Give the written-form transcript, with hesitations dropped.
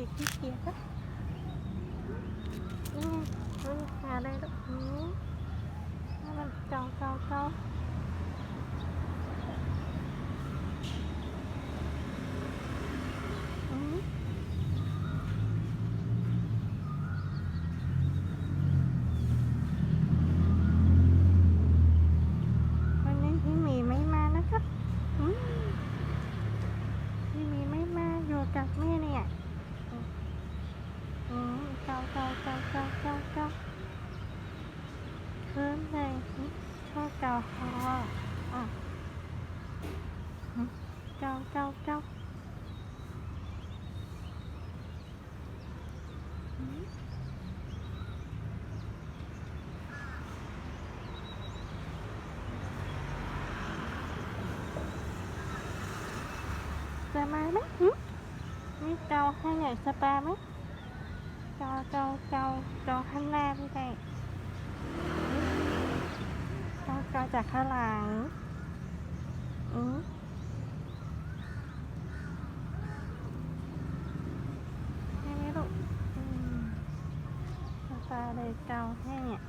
ติดขี้เกียจนะนี่ไงมันหาได้แล้วมันเก่าวันนี้พี่หมีไม่มานะครับพี่หมีไม่มาอยู่กับแม่เนี่ยเก่าเพิ่มเลยชอบเก่าพอเก่าจะมาไหมนี่เกาให้ใหญ่สปาไหมเกาข้างหน้าพี่ได้เกาจากข้างหลังให้ไหมลูกสปาเลยเกาให้เนี่ย